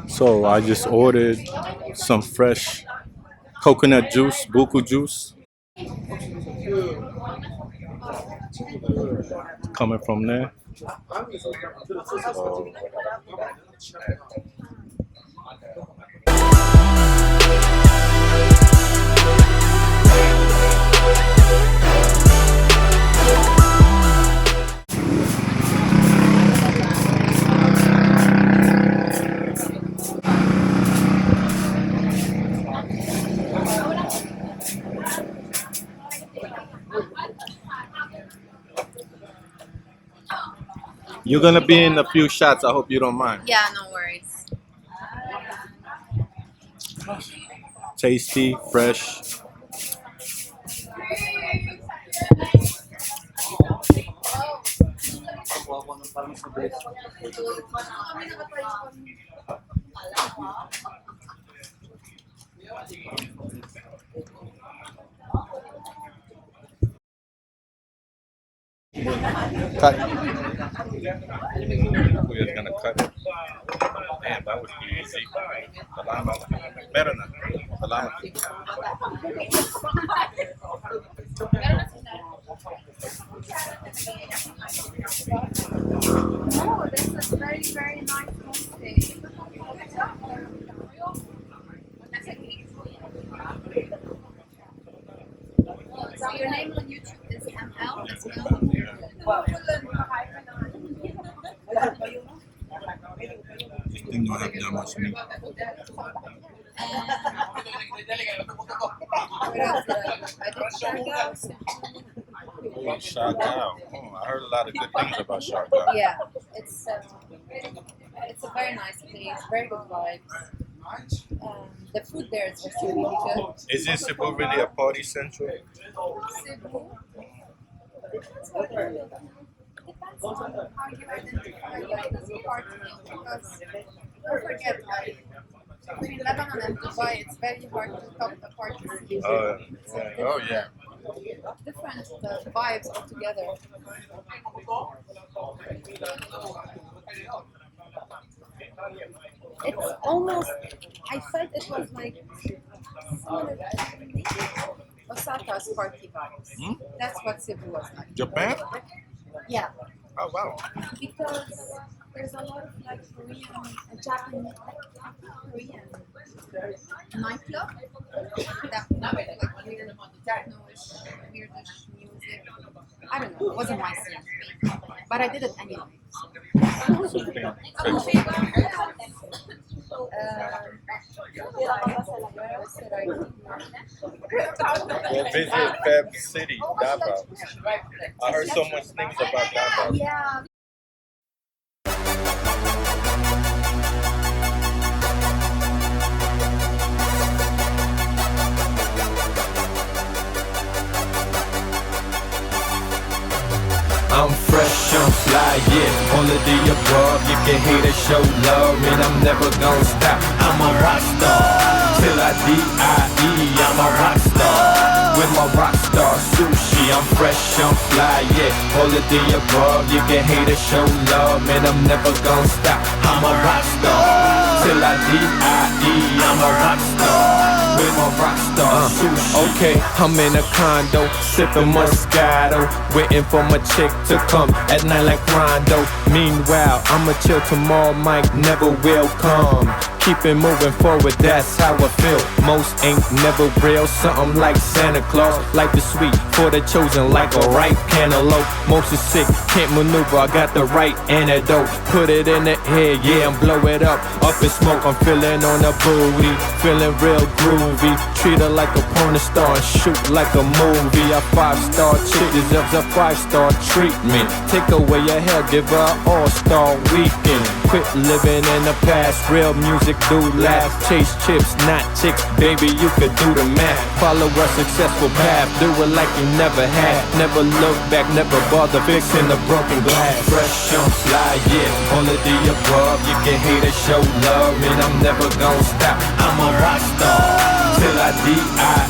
So I just ordered some fresh coconut juice, buku juice, coming from there. So, you're gonna be in a few shots. I hope you don't mind. Yeah, no worries. Tasty, fresh. Cut. We're just gonna cut it. Damn, that was easy. Salama. Better not. Salama. Oh, that's a very, very nice mistake. So your name on YouTube is ML as well? This thing don't have that much meat. Oh, Shagao. Oh, I heard a lot of good things about Shagao. Yeah, it's a very nice place, very good vibes. The food there is just really good. Is this Cebu really a party central? Cebu. Depends on how you identify it as a party, because don't forget, between Lebanon and Dubai, it's very hard to top the party scene. Oh yeah. Different vibes altogether. It's almost, I felt it was like similar to Osaka's party vibes. Hmm? That's what Cebu was like. Japan? Yeah, Oh wow. because there's a lot of like Korean, Japanese, Korean nightclub that like weird techno-ish, weirdish music. I don't know, it wasn't my scene, but I did it anyway. We'll visit Feb City, Davao. I heard so much things about Davao. Yeah. I'm fresh, I'm fly, yeah, all of the above. You can hate it, show love, and I'm never gonna stop. I'm a rock star, till I die. I'm a rock star, with my rock star sushi. I'm fresh, I'm fly, yeah, all of the above. You can hate it, show love, and I'm never gonna stop. I'm a rock star, till I die. I'm a rock star. With my rockstar sushi. Okay, I'm in a condo, sipping Moscato, waiting for my chick to come at night like Rondo. Meanwhile, I'ma chill tomorrow, Mike never will come. Keep it moving forward, that's how I feel. Most ain't never real, something like Santa Claus. Like the sweet for the chosen, like a ripe cantaloupe. Most is sick, can't maneuver, I got the right antidote. Put it in the air, yeah, and blow it up in smoke, I'm feeling on the booty, feeling real groovy. Treat her like a porn star and shoot like a movie. A 5-star chick deserves a 5-star treatment. Take away your hair, give her an all-star weekend. Quit living in the past, real music do last. Chase chips, not chicks, baby, you could do the math. Follow a successful path, do it like you never had. Never look back, never bother fixing the broken glass. Fresh on fly, yeah, all of the above. You can hate it, show love, and I'm never gonna stop. I'm a rock star, till I die.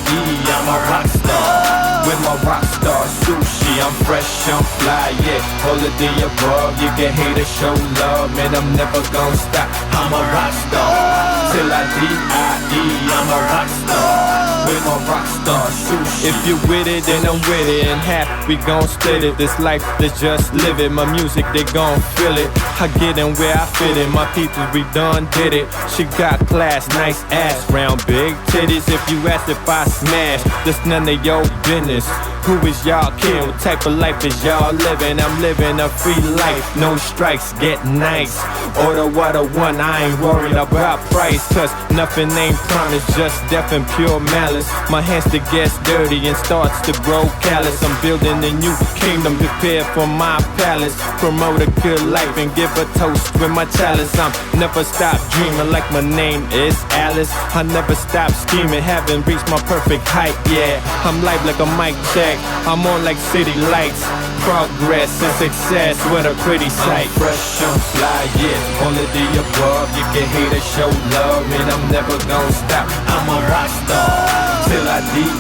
I'm a rock star. with my rock star sushi. I'm fresh, I'm fly, yeah, all of the above. You can hate or show love, man, I'm never gonna stop. I'm a rock star, till I die. I'm a rock star, with my rock star sushi. If you with it, then I'm with it, and half we gon' split it. This life, let's just live it. My music, they gon' feel it. I get in where I fit in. My people, we done did it. She got class, nice ass, round big titties. If you ask if I smash, that's none of your business. Who is y'all kid? What type of life is y'all living? I'm living a free life, no strikes, get nice. Order what I want, I ain't worried about price. Cause nothing ain't promised, just death and pure malice. My hands to get dirty and starts to grow callous. I'm building a new kingdom, prepared for my palace. Promote a good life and give a toast with my chalice. I'm never stop dreaming like my name is Alice. I never stop scheming, haven't reached my perfect height, yeah. I'm live like a mic check, I'm on like city lights. Progress and success, what a pretty sight. I'm fresh, I'm fly, yeah, all of the above. You can hate or show love, man, I'm never gonna stop. I'm a rock star, till I die.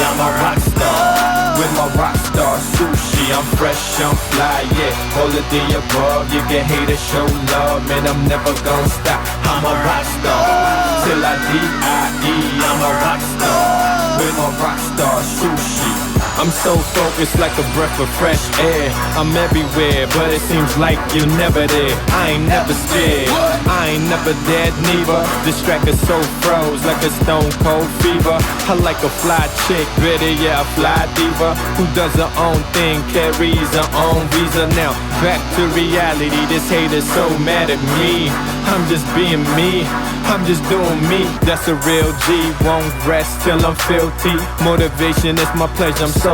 I'm a rock star, with my rock star sushi. I'm fresh, I'm fly, yeah, all of the above. You can hate or show love, man, I'm never gonna stop. I'm a rock star, till I die. I'm a rock star, with my rock star sushi. I'm so focused like a breath of fresh air. I'm everywhere, but it seems like you're never there. I ain't never scared, I ain't never dead neither. Distracted so froze like a stone cold fever. I like a fly chick, better yeah, a fly diva who does her own thing, carries her own visa. Now back to reality, this hater's so mad at me. I'm just being me, I'm just doing me. That's a real G, won't rest till I'm filthy. Motivation is my pleasure, I'm so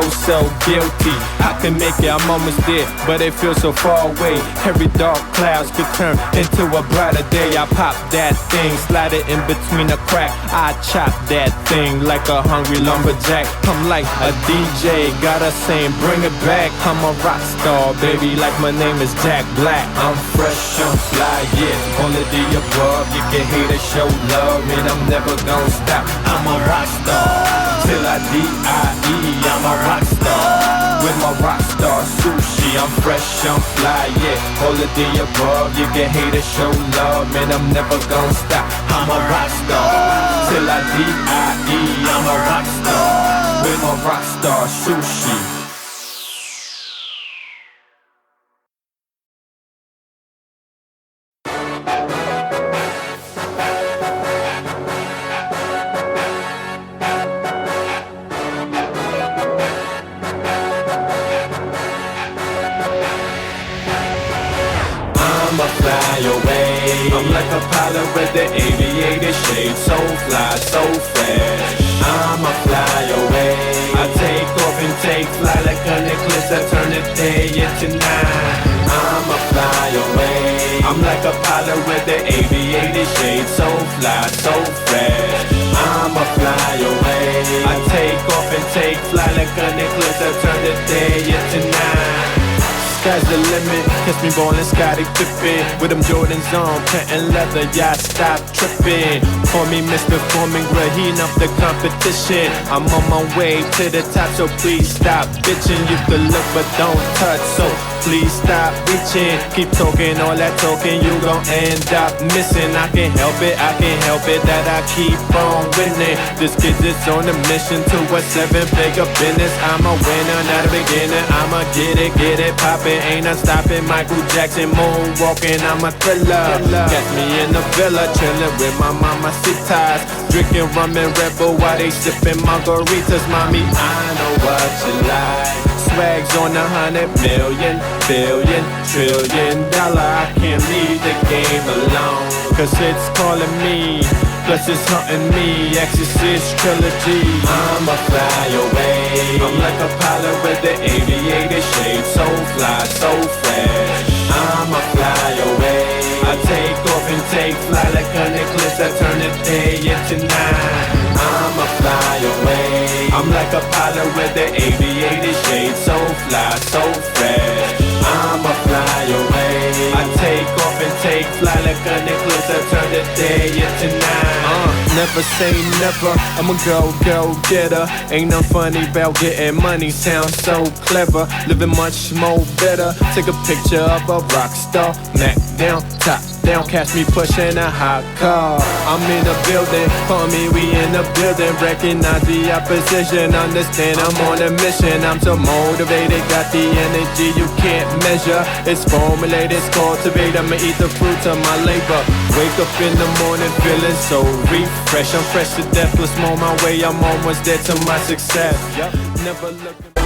guilty. I can make it, I'm almost there, but it feels so far away. Every dark clouds could turn into a brighter day. I pop that thing, slide it in between a crack. I chop that thing like a hungry lumberjack. I'm like a DJ, got a saying bring it back. I'm a rock star, baby, like my name is Jack Black. I'm fresh, I'm fly, yeah, all of the above. You can hate or show love, man, I'm never gonna stop. I'm a rock star, till I die. I'm a rock star, with my rock star sushi. I'm fresh, I'm fly, yeah, all of the above. You can hate or show love, man, I'm never gonna stop. I'm a rock star, till I die. I'm a rock star, with my rock star sushi. I'ma fly away. I'm like a pilot with the aviator shade, so fly, so fresh. I'ma fly away. I take off and take flight like a necklace. I turn the day into night. I'ma fly away. I'm like a pilot with the aviator shade, so fly, so fresh. I'ma fly away. I take off and take flight like a necklace. I turn the day into night. Sky's the limit, catch me ballin', Scotty Pippen. With them Jordans on, patent leather, yeah, stop trippin'. For me, Mr. Foreman, heating up the competition. I'm on my way to the top, so please stop bitchin'. You can look but don't touch, so please stop reaching. Keep talking all that talking, you gon' end up missing. I can't help it, I can't help it that I keep on winning. This kid is on a mission to a 7-figure business. I'm a winner, not a beginner. I'ma get it poppin'. Ain't no stopping. Michael Jackson moonwalking, I'm a thriller. Catch me in the villa, chillin' with my mamacitas, drinking rum and Red Bull while they sippin' margaritas. Mommy, I know what you like. Swags on 100 million, billion, trillion dollar. I can't leave the game alone, cause it's calling me, plus it's hunting me. Exorcist trilogy. I'ma fly away. I'm like a pilot with the aviator shade, so fly, so fresh. I'ma fly away. I take off and take flight like a necklace. I turn the day into night. I'ma fly away. I'm like a pilot with the aviator shade, so fly, so fresh. I'ma fly away. I take off and take take flight like a necklace. I turn the day into night. Never say never, I'm a go-getter. Ain't no funny about getting money, sounds so clever. Living much more better. Take a picture of a rock star. Neck down, top down, catch me pushing a hot car. I'm in the building, call me, we in the building. Recognize the opposition, understand I'm on a mission. I'm so motivated, got the energy you can't measure. It's formulated, it's cultivated, I'ma eat the fruits of my labor. Wake up in the morning feeling so refreshed. I'm fresh to death, let's mow my way, I'm almost there to my success. Never looking